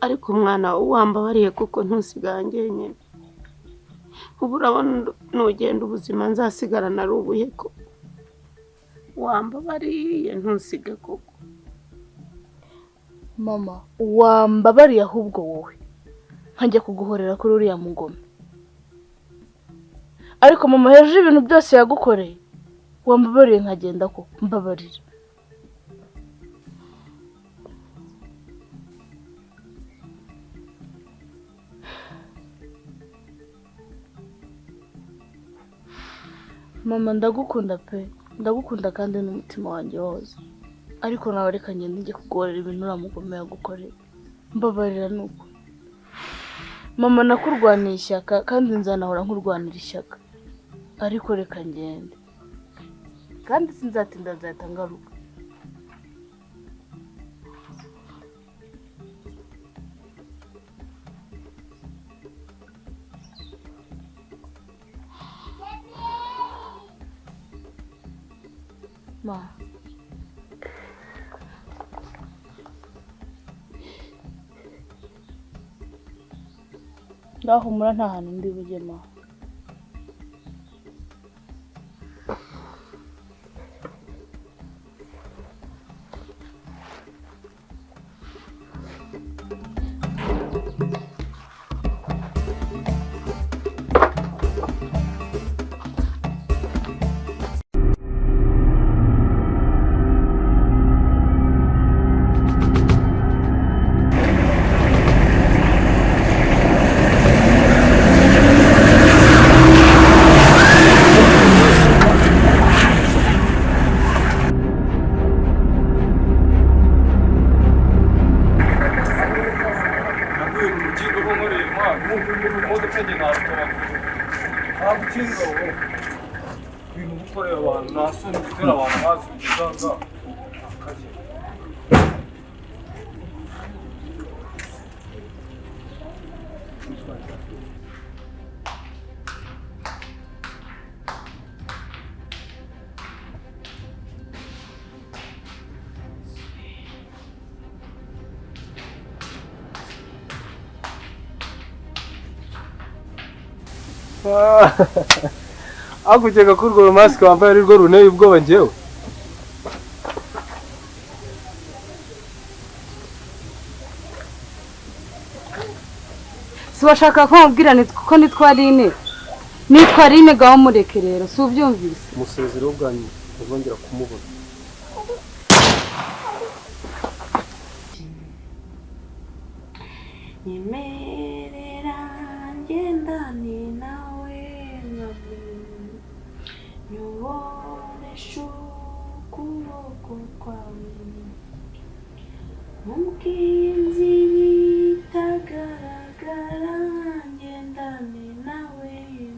ariko umwana wambabariye kuko ntusigange nyine. Ubu urabona nugenda ubuzima nzasigarana ari ubuhe ko wambabariye ntusige koko. Mama wambabariye ahubwo wowe nkajya kuguhorera kuri uriya mugome. Ariko mama hejuru ibintu byose yagukoreye wambabariye nkagenda ko mbabarira. Mama ndagukunda pe, ndagukunda kandi n'umutima wanjye wose. Ariko nawe reka ngende njye kuguhorera ibintu uriya mugome yagukoreye. Mbabarira nuko. Mama nakurwaniye ishyaka kandi nzanahora nkurwanira ishyaka. Ariko reka ngende. Kandi sinzatinda nzahita ngaruka. Ma. Ndahumura nta hantu ndi bujye ma. Akugega ko urwo mask wambaye ari rwo runeye ubwoba ngewe. Sibashaka ko mubwirane kuko nitwarine. Nitwarine gaho mureke rero si ubyumvise. Musezero bwanyu uzongera kumubona. Nyemerera ngendane nawe nyoboresha ukuboko kwawe mugenzi bitagaragara ngendane nawe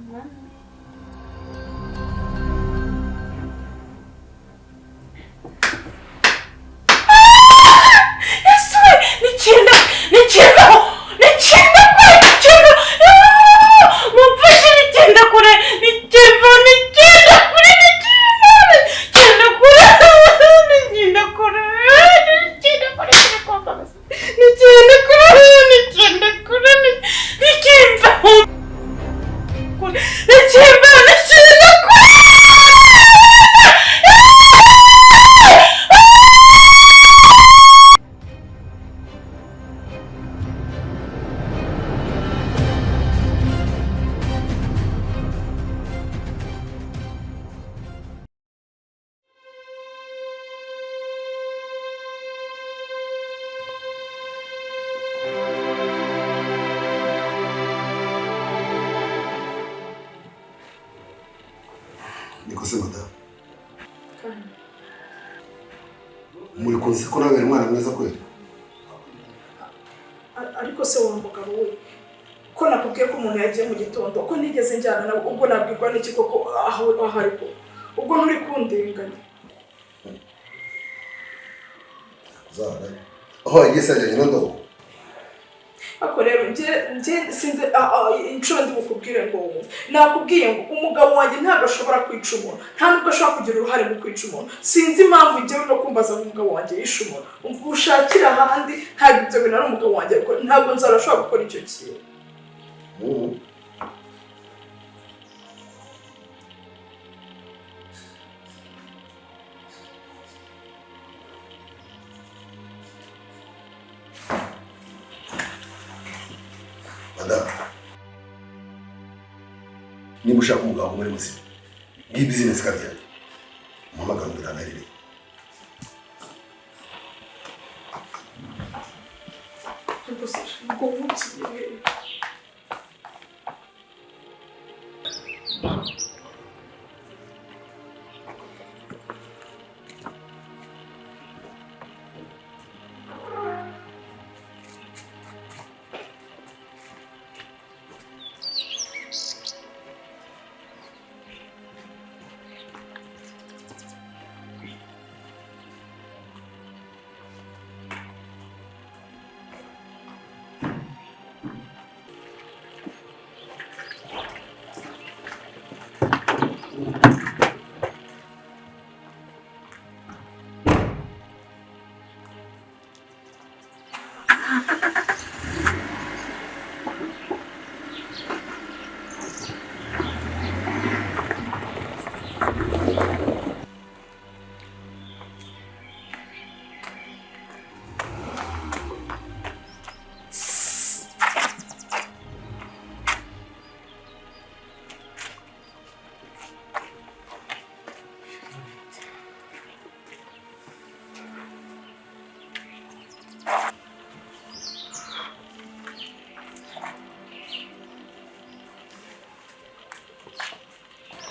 mwami. Nikose madamu. Muri konse ko nawe mwana mwiza kweli. Ariko se wa mugabo we ko nakubwiye ko umuntu yagiye mu gitondo ko nigeze njyana na ubwo nabwirwa n'iki koko aho ariko ubwo nturi kundenganya. Zara. Oh, yese ajya ndondo. ako rero njye sinzi inshuro ndi bukubwire ngo wumve nakubwiye ngo umugabo wanjye ntabwo ashobora kwica umuntu nta nubwo ashobora kugira uruhare mu kwica umuntu sinzi impamvu njyewe no kumbaza ngo umugabo wanjye yishe umuntu ushakira ahandi ntabwo ibyo bintu ari umugabo wanjye gukora ntabwo nzarashobora gukora icyo kintu niba ushaka umugabo muri muzima ngiyi bizinesi kandi yanjye umuhamagara ngo utanarire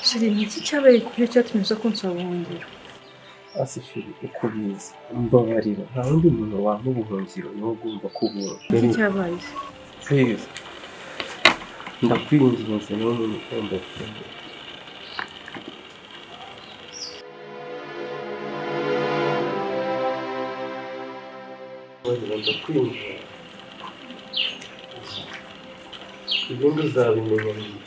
Shiri ni iki cyabaye kubyo cyatumye uza kunsaba ubuhungiro? Asi Shiri uko bizi mbabarira nta wundi muntu wampa ubuhungiro niwo ugomba kubura. Iki cyabaye? Please ndakwinginze niwo muntu ugomba kubura. Ndakwinginze ibindi uzabimenya nyuma.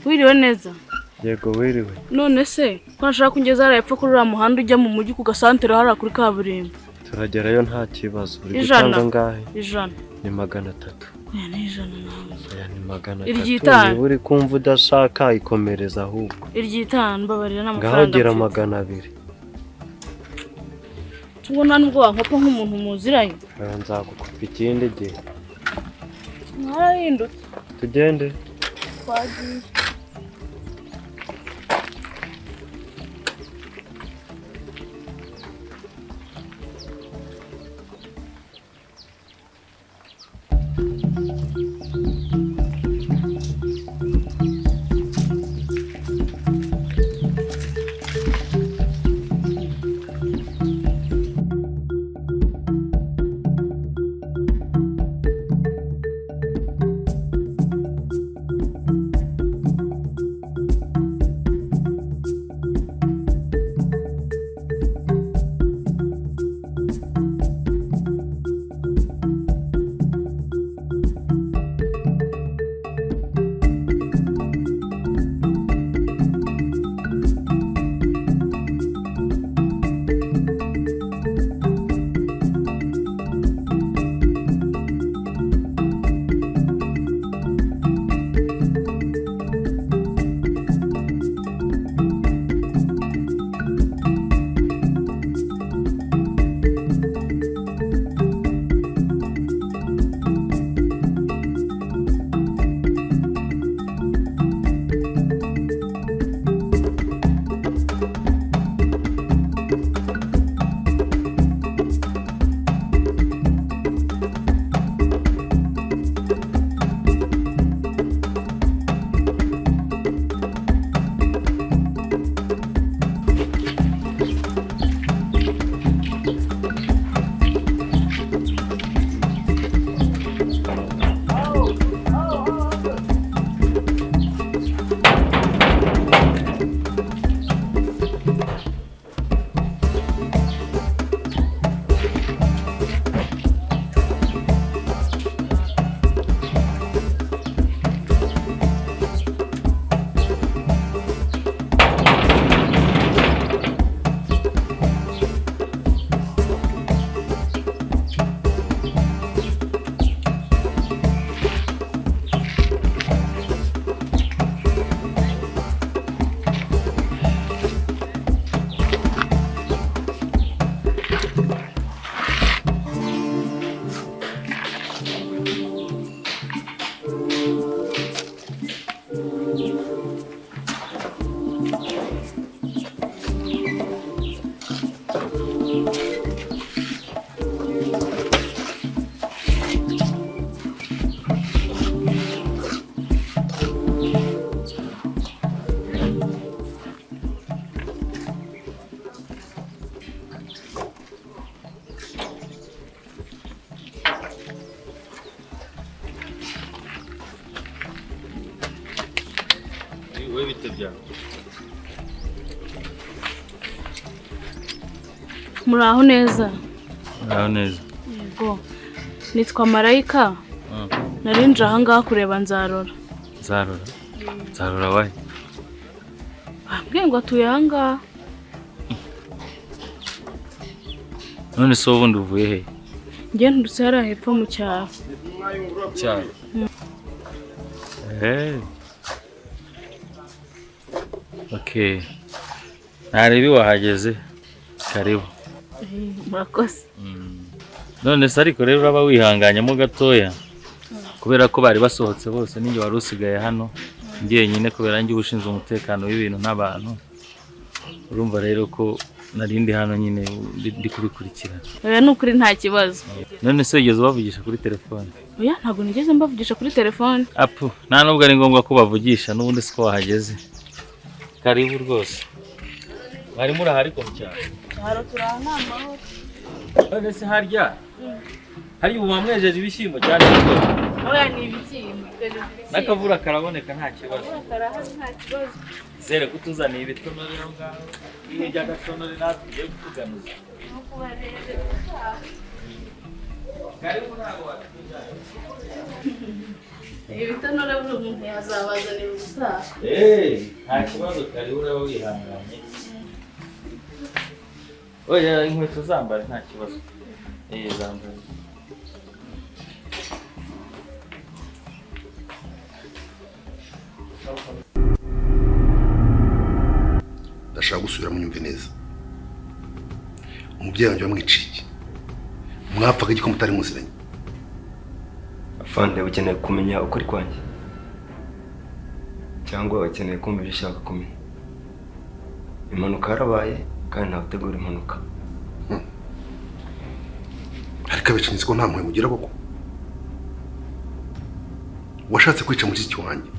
Wiriwe neza? Yego wiriwe. None se ko nashaka kungeza hariya epfo kuri uriya muhanda ujya mu mujyi ku gasantere hariya kuri kaburimbo? Turagerayo nta kibazo. Uri gutanga ngahe? 100. Ni 300. Oya ni 100 nawe. Oya ni 300. Iryitanu. Uri kumva udashaka ikomereza ahubwo. Iryitanu mbabarira n'amafaranga. Ngaho gira 200. Tubona nubwo wankopa nk'umuntu muziranye. Nzagukupa ikindi gihe. Narahindutse. Tugende. Twagiye. Muraho neza. Muraho neza. Yego. Nitwa Marayika. Narinje aha ngaha kureba Nzarora. Nzarora? Nzarora wahe? Bambwiye ngo atuye aha ngaha. None se ubundi uvuye he? Njye ndutse hariya hepfo mu cyaro. Mucyaro? Okay. Ntarebe wahageze. Karibu. Murakoze. None se ariko rero uraba wihanganyemo gatoya. Kubera ko bari basohotse bose ninjye wari usigaye hano. Ngiye nyine kubera ngiye ushinzwe umutekano w'ibintu n'abantu. Urumva rero ko narindi hano nyine ndi kubikurikirana. Oya nukuri nta kibazo. None se ugeze bavugisha kuri telefone? Oya ntago nigeze mbavugisha kuri telefone. Apu, nta nubwo ari ngombwa ko bavugisha n'ubundi siko wahageze. Karibu rwose. Bari muri ahari ko mu cyaro. Cyaro turahana amahoro. None se harya? hari ubu wamwejeje ibishyimbo cyane ibigori oya ni ibishyimbo n'akavura karaboneka nta kibazo karahari nta kibazo zere kutuzaniye ibitonore aho ngaho iyo ujya agatonore natwe ugiye kutuganuza karibu ntabwo watujyana ibitonore buri umuntu yazabazanira ubutaha nta kibazo karibu uraba wihanganye oya inkweto zambara nta kibazo zambara ndashaka gusubira munyumve neza umubyeyi wanjye wamwiciye iki mwapfaga iki ko mutari muziranye afande ukeneye kumenya ukuri kwanjye cyangwa ukeneye kumva ibyo ushaka kumenya impanuka yarabaye kandi ntawe utegura impanuka ariko abicinze ko nta mpuhwe mugira koko washatse kwica mushiki wanjye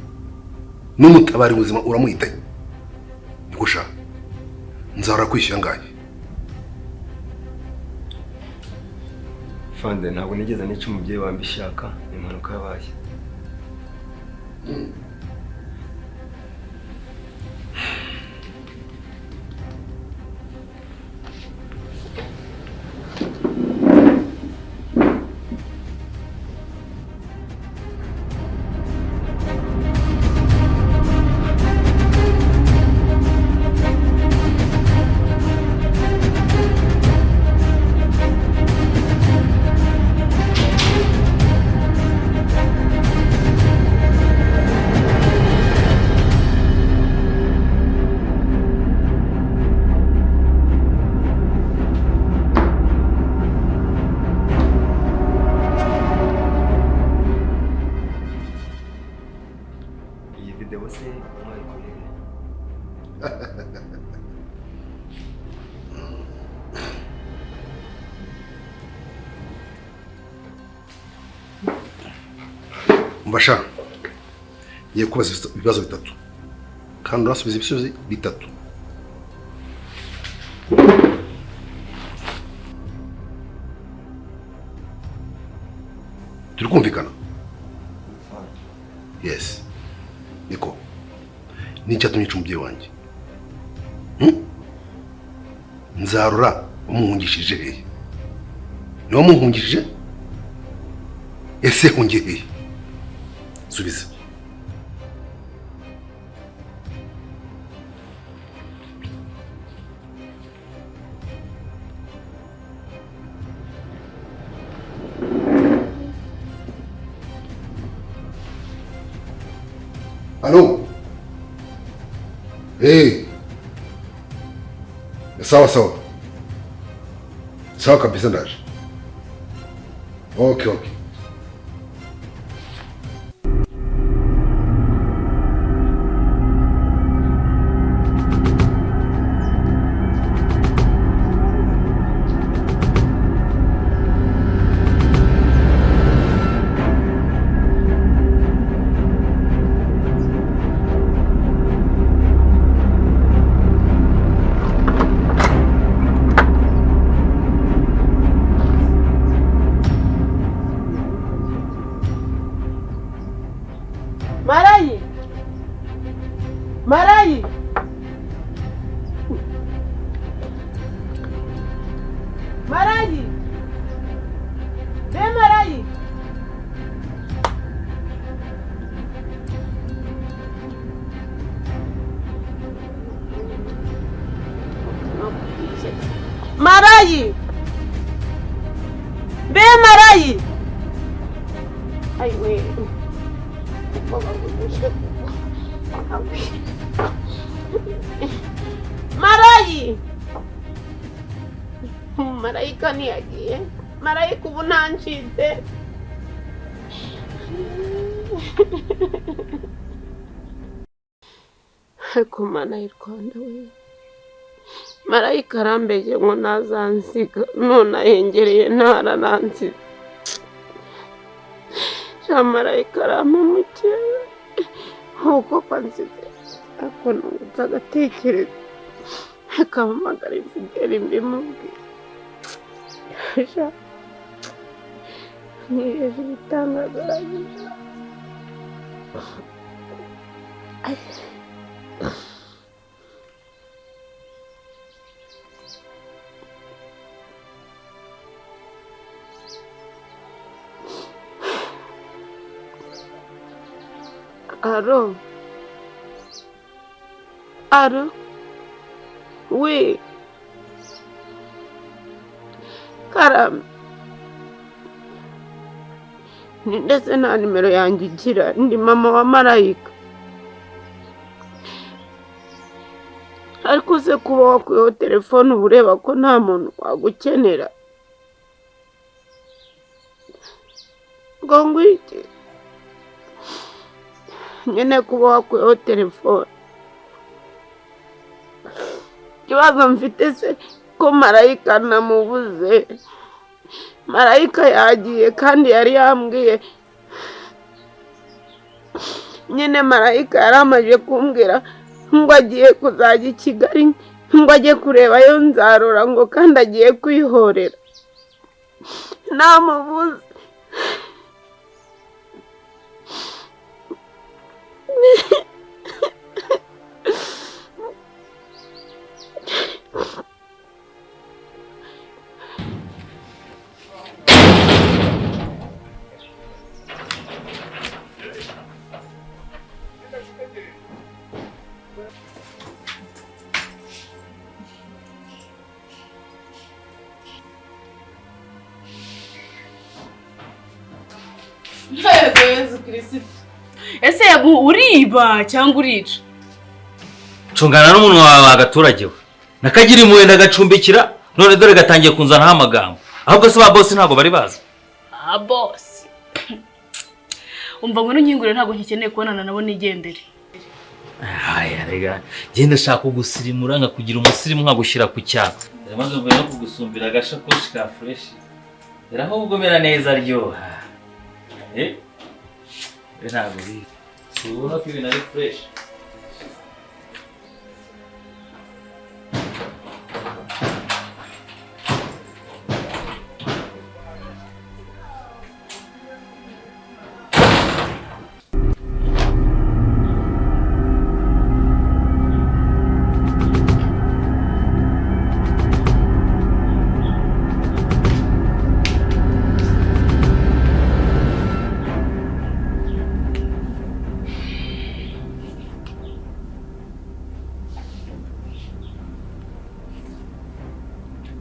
n'umutabari muzima uramwitanye niko ushaka nzahora kwishyura ngahe fande ntabwo nigeze nica umubyeyi wambi ishaka ni impanuka yabaye mbasha ngiye kubaza ibibazo bitatu kandi urasubiza ibisubizo bitatu turi kumvikana yes niko n'icyatumye nca umubyeyi wanjye nzarora umuhungishije hehe niwe wamuhungishije ese hungiye hehe subiza Alô? Ei! Sawa sawa. Sawa kabisa ndaje. Okay. Marayi! Marayi! Marayi! Marayi! Marayi! Ai, wait. Marayi! Marayika ntiyagiye. Marayika ubu ntancitse. Ariko Mana y'u Rwanda we. Marayika arambege ngo nazansiga none ahengereye ntaranansize. Marayika arampemukira nkuko kwansize ako nungutse agatekereza akampamagara Fideli mbimubwira ntiyeje ibitangaza Alo. Alo. Oui. Karame. Ni ndetse nta nimero yanjye igira, ndi mama wa Marayika. Ariko se kuba wakuyeho telefone uba ureba ko nta muntu wagukenera. Ngo ngwiki. Nyine kuba wakuyeho telefone. Ikibazo mfite se ko Marayika namubuze. Marayika yagiye kandi yari yambwiye. Nyine Marayika yaramaje kumbwira ngo agiye kuzajya i Kigali, ngo ajye kurebayo Nzarora ngo kandi agiye kwihorera. Namubuze. Ese yabu uriba cyangwa urica? Cungana n'umuntu wawe wagaturage we. Nakagira impuhwe ndagacumbikira none dore gatangiye kunzanaho amagambo. Ahubwo se ba boss ntabwo bari bazi. Boss. Umva ngo n'unyingure ntabwo nkikeneye kubonana nabo nigendere. Aya rega, genda shaka kugusirimura nka kugira umusirimu nka gushyira ku cyapa. Maze uvuye no kugusumbira agashakoshi ka fresh. Eraho ugomera neza ryoha. Ntabwo biri. Ubona ko ibintu ari fresh.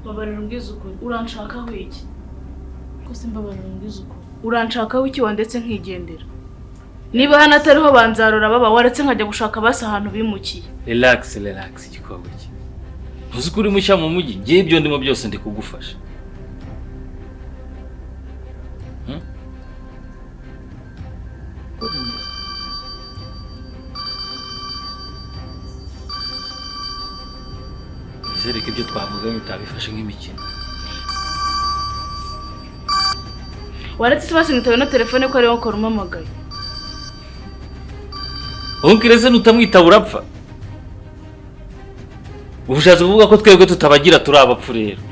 Mbabarira umbwiza ukuri, uranshakaho iki? Ko se mbabarira umbwiza ukuri, uranshakaho iki wandetse nkigendera? Niba hano atariho banzarora baba waretse nkajya gushaka basi ahantu bimukiye. Relax igikobwa cye. Uzi ko uri mushya mu mujyi, ngiye ibyo ndimo byose ndi kugufasha. Zereke ibyo twavuganye utabifashe nk'imikino. Waretse basi nitawe na telefone ko ariho ukora umamagaye. Unkireze nutamwita urapfa. Ubushatse kuvuga ko twebwe tutabagira turi abapfu rero.